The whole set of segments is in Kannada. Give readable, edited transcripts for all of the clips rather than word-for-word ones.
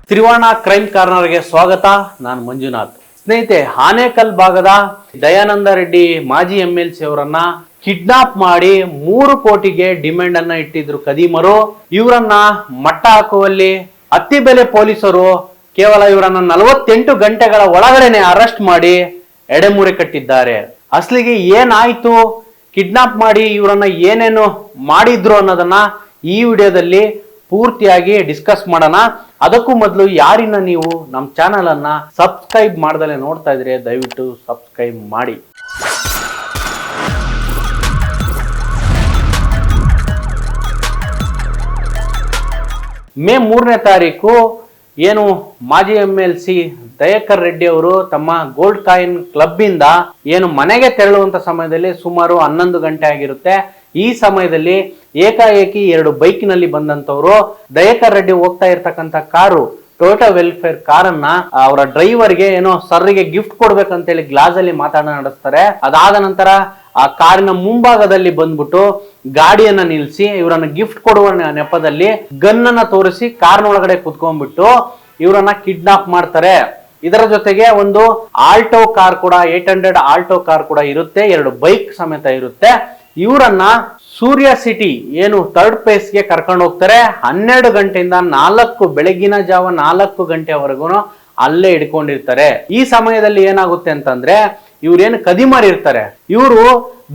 ತ್ರಿವರ್ಣ ಕ್ರೈಮ್ ಕಾರ್ನರ್ಗೆ ಸ್ವಾಗತ. ನಾನು ಮಂಜುನಾಥ್. ಸ್ನೇಹಿತೆ, ಆನೇಕಲ್ ಭಾಗದ ದಯಾನಂದ ರೆಡ್ಡಿ ಮಾಜಿ MLC ಅವರನ್ನ ಕಿಡ್ನಾಪ್ ಮಾಡಿ 3 ಕೋಟಿಗೆ ಡಿಮ್ಯಾಂಡ್ ಅನ್ನ ಇಟ್ಟಿದ್ರು ಕದೀಮರು. ಇವರನ್ನ ಮಟ್ಟ ಹಾಕುವಲ್ಲಿ ಅತ್ತಿಬೆಲೆ ಪೊಲೀಸರು ಕೇವಲ ಇವರನ್ನ 48 ಗಂಟೆಗಳ ಒಳಗಡೆನೆ ಅರೆಸ್ಟ್ ಮಾಡಿ ಎಡೆಮೂರೆ ಕಟ್ಟಿದ್ದಾರೆ. ಅಸಲಿಗೆ ಏನಾಯ್ತು, ಕಿಡ್ನಾಪ್ ಮಾಡಿ ಇವರನ್ನ ಏನೇನು ಮಾಡಿದ್ರು ಅನ್ನೋದನ್ನ ಈ ವಿಡಿಯೋದಲ್ಲಿ ಪೂರ್ತಿಯಾಗಿ ಡಿಸ್ಕಸ್ ಮಾಡೋಣ. ಅದಕ್ಕೂ ಮೊದಲು ಯಾರಿನ ನೀವು ನಮ್ಮ ಚಾನಲ್ ಅನ್ನ ಸಬ್ಸ್ಕ್ರೈಬ್ ಮಾಡ್ದಲೇ ನೋಡ್ತಾ ಇದ್ರೆ ದಯವಿಟ್ಟು ಸಬ್ಸ್ಕ್ರೈಬ್ ಮಾಡಿ. ಮೇ 3ನೇ ತಾರೀಕು ಏನು ಮಾಜಿ MLC ದಯಾಕರ್ ರೆಡ್ಡಿ ಅವರು ತಮ್ಮ ಗೋಲ್ಡ್ ಕಾಯಿನ್ ಕ್ಲಬ್ ಇಂದ ಏನು ಮನೆಗೆ ತೆರಳುವಂತ ಸಮಯದಲ್ಲಿ ಸುಮಾರು 11 ಗಂಟೆ ಆಗಿರುತ್ತೆ. ಈ ಸಮಯದಲ್ಲಿ ಏಕಾಏಕಿ 2 ಬೈಕ್ನಲ್ಲಿ ಬಂದಂತವ್ರು ದಯಾಕರ್ ರೆಡ್ಡಿ ಹೋಗ್ತಾ ಇರ್ತಕ್ಕಂಥ ಕಾರು ಟೊಯೋಟಾ ವೆಲ್ಫೇರ್ ಕಾರನ್ನ ಅವರ ಡ್ರೈವರ್ಗೆ ಏನೋ ಸರ್ರಿಗೆ ಗಿಫ್ಟ್ ಕೊಡ್ಬೇಕಂತೇಳಿ ಗ್ಲಾಸ್ ಅಲ್ಲಿ ನಡೆಸ್ತಾರೆ. ಅದಾದ ನಂತರ ಆ ಕಾರಿನ ಮುಂಭಾಗದಲ್ಲಿ ಬಂದ್ಬಿಟ್ಟು ಗಾಡಿಯನ್ನ ನಿಲ್ಸಿ ಇವರನ್ನ ಗಿಫ್ಟ್ ಕೊಡುವ ನೆಪದಲ್ಲಿ ಗನ್ನನ್ನ ತೋರಿಸಿ ಕಾರ್ನೊಳಗಡೆ ಕುತ್ಕೊಂಡ್ಬಿಟ್ಟು ಇವರನ್ನ ಕಿಡ್ನಾಪ್ ಮಾಡ್ತಾರೆ. ಇದರ ಜೊತೆಗೆ ಒಂದು ಆಲ್ಟೋ ಕಾರ್ ಕೂಡ 800 ಆಲ್ಟೋ ಕಾರ್ ಕೂಡ ಇರುತ್ತೆ, 2 ಬೈಕ್ ಸಮೇತ ಇರುತ್ತೆ. ಇವರನ್ನ ಸೂರ್ಯ ಸಿಟಿ ಏನು 3rd ಪ್ಲೇಸ್ಗೆ ಕರ್ಕೊಂಡು ಹೋಗ್ತಾರೆ. 12 ಗಂಟೆಯಿಂದ ಬೆಳಗಿನ ಜಾವ 4 ಗಂಟೆವರೆಗೂ ಅಲ್ಲೇ ಇಟ್ಕೊಂಡಿರ್ತಾರೆ. ಈ ಸಮಯದಲ್ಲಿ ಏನಾಗುತ್ತೆ ಅಂತಂದ್ರೆ ಇವ್ರೇನು ಕದಿಮರಿ ಇರ್ತಾರೆ, ಇವರು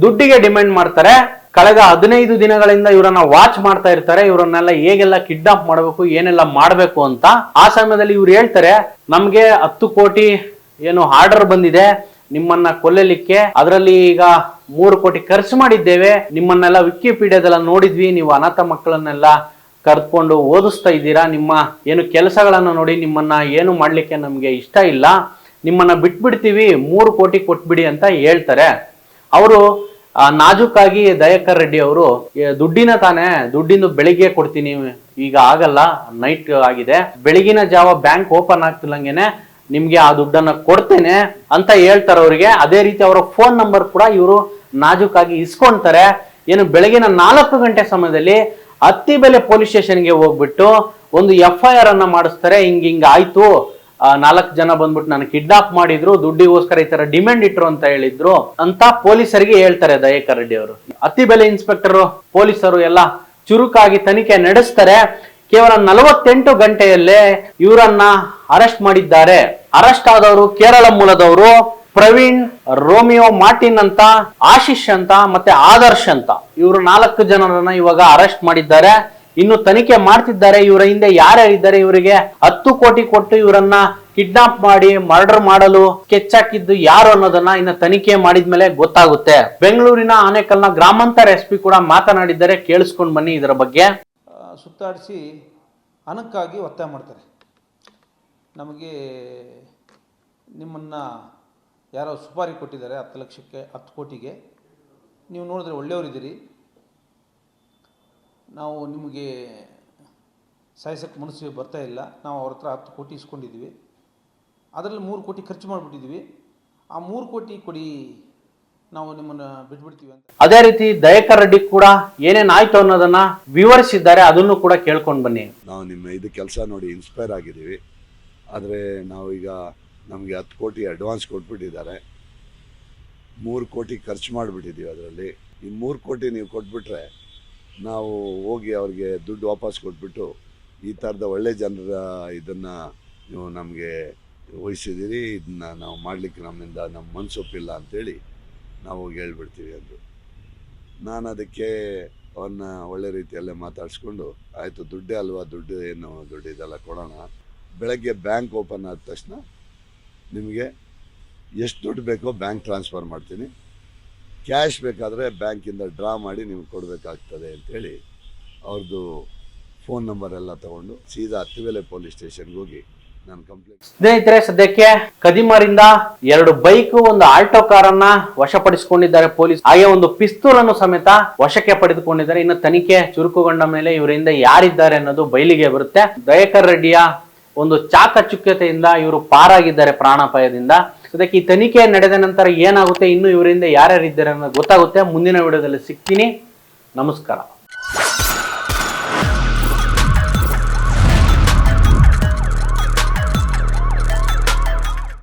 ದುಡ್ಡಿಗೆ ಡಿಮ್ಯಾಂಡ್ ಮಾಡ್ತಾರೆ. ಕಳೆದ 15 ದಿನಗಳಿಂದ ಇವರನ್ನ ವಾಚ್ ಮಾಡ್ತಾ ಇರ್ತಾರೆ, ಇವರನ್ನೆಲ್ಲ ಹೇಗೆಲ್ಲ ಕಿಡ್ನಾಪ್ ಮಾಡಬೇಕು, ಏನೆಲ್ಲ ಮಾಡಬೇಕು ಅಂತ. ಆ ಸಮಯದಲ್ಲಿ ಇವ್ರು ಹೇಳ್ತಾರೆ, ನಮ್ಗೆ 10 ಕೋಟಿ ಏನು ಆರ್ಡರ್ ಬಂದಿದೆ ನಿಮ್ಮನ್ನ ಕೊಲ್ಲಲಿಕ್ಕೆ, ಅದರಲ್ಲಿ ಈಗ 3 ಕೋಟಿ ಖರ್ಚು ಮಾಡಿದ್ದೇವೆ. ನಿಮ್ಮನ್ನೆಲ್ಲ ವಿಕಿಪೀಡಿಯಾದೆಲ್ಲ ನೋಡಿದ್ವಿ, ನೀವು ಅನಾಥ ಮಕ್ಕಳನ್ನೆಲ್ಲ ಕರ್ಕೊಂಡು ಓದಿಸ್ತಾ ಇದ್ದೀರಾ. ನಿಮ್ಮ ಏನು ಕೆಲಸಗಳನ್ನ ನೋಡಿ ನಿಮ್ಮನ್ನ ಏನು ಮಾಡ್ಲಿಕ್ಕೆ ನಮ್ಗೆ ಇಷ್ಟ ಇಲ್ಲ, ನಿಮ್ಮನ್ನ ಬಿಟ್ಬಿಡ್ತೀವಿ, 3 ಕೋಟಿ ಕೊಟ್ಬಿಡಿ ಅಂತ ಹೇಳ್ತಾರೆ. ಅವರು ನಾಜೂಕಾಗಿ ದಯಾಕರ್ ರೆಡ್ಡಿ ಅವರು ದುಡ್ಡಿನ ಬೆಳಿಗ್ಗೆ ಕೊಡ್ತೀನಿ, ಈಗ ಆಗಲ್ಲ, ನೈಟ್ ಆಗಿದೆ, ಬೆಳಗಿನ ಜಾವ ಬ್ಯಾಂಕ್ ಓಪನ್ ಆಗ್ತಿಲ್ಲಂಗೆನೆ ನಿಮ್ಗೆ ಆ ದುಡ್ಡನ್ನ ಕೊಡ್ತೇನೆ ಅಂತ ಹೇಳ್ತಾರೆ ಅವ್ರಿಗೆ. ಅದೇ ರೀತಿ ಅವರ ಫೋನ್ ನಂಬರ್ ಕೂಡ ಇವರು ನಾಜೂಕಾಗಿ ಇಸ್ಕೊಂತಾರೆ. ಏನು ಬೆಳಗಿನ 4 ಗಂಟೆ ಸಮಯದಲ್ಲಿ ಅತ್ತಿಬೆಲೆ ಪೊಲೀಸ್ ಸ್ಟೇಷನ್ಗೆ ಹೋಗ್ಬಿಟ್ಟು ಒಂದು FIR ಅನ್ನ ಮಾಡಿಸ್ತಾರೆ. ಹಿಂಗ ಆಯ್ತು, 4 ಜನ ಬಂದ್ಬಿಟ್ಟು ನಾನು ಕಿಡ್ನಾಪ್ ಮಾಡಿದ್ರು, ದುಡ್ಡಿಗೋಸ್ಕರ ಈ ತರ ಡಿಮ್ಯಾಂಡ್ ಇಟ್ರು ಅಂತ ಹೇಳಿದ್ರು ಅಂತ ಪೊಲೀಸರಿಗೆ ಹೇಳ್ತಾರೆ ದಯಾಕರ್ ರೆಡ್ಡಿ ಅವರು. ಅತ್ತಿಬೆಲೆ ಇನ್ಸ್ಪೆಕ್ಟರ್ ಪೊಲೀಸರು ಎಲ್ಲ ಚುರುಕಾಗಿ ತನಿಖೆ ನಡೆಸ್ತಾರೆ. ಕೇವಲ 48 ಗಂಟೆಯಲ್ಲೇ ಇವರನ್ನ ಅರೆಸ್ಟ್ ಮಾಡಿದ್ದಾರೆ. ಅರೆಸ್ಟ್ ಆದವರು ಕೇರಳ ಮೂಲದವರು ಪ್ರವೀಣ್, ರೋಮಿಯೋ ಮಾರ್ಟಿನ್ ಅಂತ, ಆಶಿಶ್ ಅಂತ ಮತ್ತೆ ಆದರ್ಶ್ ಅಂತ, ಇವರು 4 ಜನರನ್ನ ಇವಾಗ ಅರೆಸ್ಟ್ ಮಾಡಿದ್ದಾರೆ. ಇನ್ನು ತನಿಖೆ ಮಾಡ್ತಿದ್ದಾರೆ. ಇವರ ಹಿಂದೆ ಯಾರ್ಯಾರಿದ್ದಾರೆ, ಇವರಿಗೆ 10 ಕೋಟಿ ಕೊಟ್ಟು ಇವರನ್ನ ಕಿಡ್ನಾಪ್ ಮಾಡಿ ಮರ್ಡರ್ ಮಾಡಲು ಸ್ಕೆಚ್ ಹಾಕಿದ್ದು ಯಾರು ಅನ್ನೋದನ್ನ ಇನ್ನು ತನಿಖೆ ಮಾಡಿದ್ಮೇಲೆ ಗೊತ್ತಾಗುತ್ತೆ. ಬೆಂಗಳೂರಿನ ಆನೇಕಲ್ನ ಗ್ರಾಮಾಂತರ SP ಕೂಡ ಮಾತನಾಡಿದ್ದಾರೆ, ಕೇಳಿಸ್ಕೊಂಡು ಬನ್ನಿ ಇದರ ಬಗ್ಗೆ. ಸುತ್ತಾಡಿಸಿ ಹಣಕ್ಕಾಗಿ ಒತ್ತಾಯ ಮಾಡ್ತಾರೆ. ನಮಗೆ ನಿಮ್ಮನ್ನು ಯಾರೋ ಸುಪಾರಿ ಕೊಟ್ಟಿದ್ದಾರೆ 10 ಲಕ್ಷಕ್ಕೆ 10 ಕೋಟಿಗೆ, ನೀವು ನೋಡಿದ್ರೆ ಒಳ್ಳೆಯವರಿದ್ದೀರಿ, ನಾವು ನಿಮಗೆ ಸಾಯಿಸೋಕ್ಕೆ ಮನಸ್ಸಿಗೆ ಬರ್ತಾ ಇಲ್ಲ, ನಾವು ಅವ್ರ ಹತ್ರ 10 ಕೋಟಿ ಇಸ್ಕೊಂಡಿದ್ದೀವಿ, ಅದರಲ್ಲಿ 3 ಕೋಟಿ ಖರ್ಚು ಮಾಡಿಬಿಟ್ಟಿದ್ದೀವಿ, ಆ 3 ಕೋಟಿ ಕೊಡಿ, ನಾವು ನಿಮ್ಮನ್ನ ಬಿಟ್ಬಿಡ್ತೀವಿ ಅಂತ. ಅದೇ ರೀತಿ ದಯಾಕರ್ ರೆಡ್ಡಿ ಕೂಡ ಏನೇನಾಯ್ತು ಅನ್ನೋದನ್ನ ವಿವರಿಸಿದ್ದಾರೆ, ಅದನ್ನು ಕೂಡ ಕೇಳ್ಕೊಂಡು ಬನ್ನಿ. ನಾವು ನಿಮ್ಮ ಇದು ಕೆಲಸ ನೋಡಿ ಇನ್ಸ್ಪೈರ್ ಆಗಿದ್ದೀವಿ. ಆದರೆ ನಾವು ಈಗ ನಮಗೆ 10 ಕೋಟಿ ಅಡ್ವಾನ್ಸ್ ಕೊಟ್ಬಿಟ್ಟಿದ್ದಾರೆ, 3 ಕೋಟಿ ಖರ್ಚು ಮಾಡಿಬಿಟ್ಟಿದ್ದೀವಿ. ಅದರಲ್ಲಿ ಈ 3 ಕೋಟಿ ನೀವು ಕೊಟ್ಬಿಟ್ರೆ ನಾವು ಹೋಗಿ ಅವ್ರಿಗೆ ದುಡ್ಡು ವಾಪಸ್ ಕೊಟ್ಬಿಟ್ಟು ಈ ಥರದ ಒಳ್ಳೆ ಜನರ ಇದನ್ನು ನೀವು ನಮಗೆ ವಹಿಸಿದ್ದೀರಿ, ಇದನ್ನ ನಾವು ಮಾಡಲಿಕ್ಕೆ ನಮ್ಮಿಂದ ನಮ್ಮ ಮನಸ್ಸೊಪ್ಪಿಲ್ಲ ಅಂಥೇಳಿ ನಾವು ಹೋಗಿ ಹೇಳ್ಬಿಡ್ತೀವಿ ಅಂದರು. ನಾನು ಅದಕ್ಕೆ ಅವನ್ನ ಒಳ್ಳೆ ರೀತಿಯಲ್ಲೇ ಮಾತಾಡಿಸ್ಕೊಂಡು, ಆಯಿತು ದುಡ್ಡೇ ಅಲ್ವಾ, ದುಡ್ಡು ಏನು ದುಡ್ಡು ಇದೆಲ್ಲ ಕೊಡೋಣ, ಬೆಳಗ್ಗೆ ಬ್ಯಾಂಕ್ ಓಪನ್ ಆದ ತಕ್ಷಣ ನಿಮಗೆ ಎಷ್ಟು ದುಡ್ಡು ಬೇಕೋ ಬ್ಯಾಂಕ್ ಟ್ರಾನ್ಸ್ಫರ್ ಮಾಡ್ತೀನಿ, ಕ್ಯಾಶ್ ಬೇಕಾದರೆ ಬ್ಯಾಂಕಿಂದ ಡ್ರಾ ಮಾಡಿ ನಿಮ್ಗೆ ಕೊಡಬೇಕಾಗ್ತದೆ ಅಂಥೇಳಿ ಅವ್ರದ್ದು ಫೋನ್ ನಂಬರ್ ಎಲ್ಲ ತೊಗೊಂಡು ಸೀದಾ ಅತ್ತಿಬೆಲೆ ಪೊಲೀಸ್ ಸ್ಟೇಷನ್ಗೆ ಹೋಗಿ ನಾನು ಕಂಪ್ಲೇಂಟ್. ಸ್ನೇಹಿತರೆ, ಸದ್ಯಕ್ಕೆ ಕದಿಮರಿಂದ 2 ಬೈಕ್, ಒಂದು ಆಲ್ಟೋ ಕಾರನ್ನ ವಶಪಡಿಸಿಕೊಂಡಿದ್ದಾರೆ ಪೊಲೀಸ್. ಹಾಗೆ ಒಂದು ಪಿಸ್ತೂಲ್ ಅನ್ನು ಸಮೇತ ವಶಕ್ಕೆ ಪಡೆದುಕೊಂಡಿದ್ದಾರೆ. ಇನ್ನು ತನಿಖೆ ಚುರುಕುಗೊಂಡ ಮೇಲೆ ಇವರಿಂದ ಯಾರಿದ್ದಾರೆ ಅನ್ನೋದು ಬಯಲಿಗೆ ಬರುತ್ತೆ. ದಯಾಕರ್ ರೆಡ್ಡಿಯ ಒಂದು ಚಾಕಚುಕ್ಯತೆಯಿಂದ ಇವರು ಪಾರಾಗಿದ್ದಾರೆ ಪ್ರಾಣಾಪಾಯದಿಂದ. ಸದ್ಯಕ್ಕೆ ಈ ತನಿಖೆ ನಡೆದ ನಂತರ ಏನಾಗುತ್ತೆ, ಇನ್ನು ಇವರಿಂದ ಯಾರ್ಯಾರಿದ್ದಾರೆ ಅನ್ನೋದು ಗೊತ್ತಾಗುತ್ತೆ. ಮುಂದಿನ ವಿಡಿಯೋದಲ್ಲಿ ಸಿಗ್ತೀನಿ. ನಮಸ್ಕಾರ.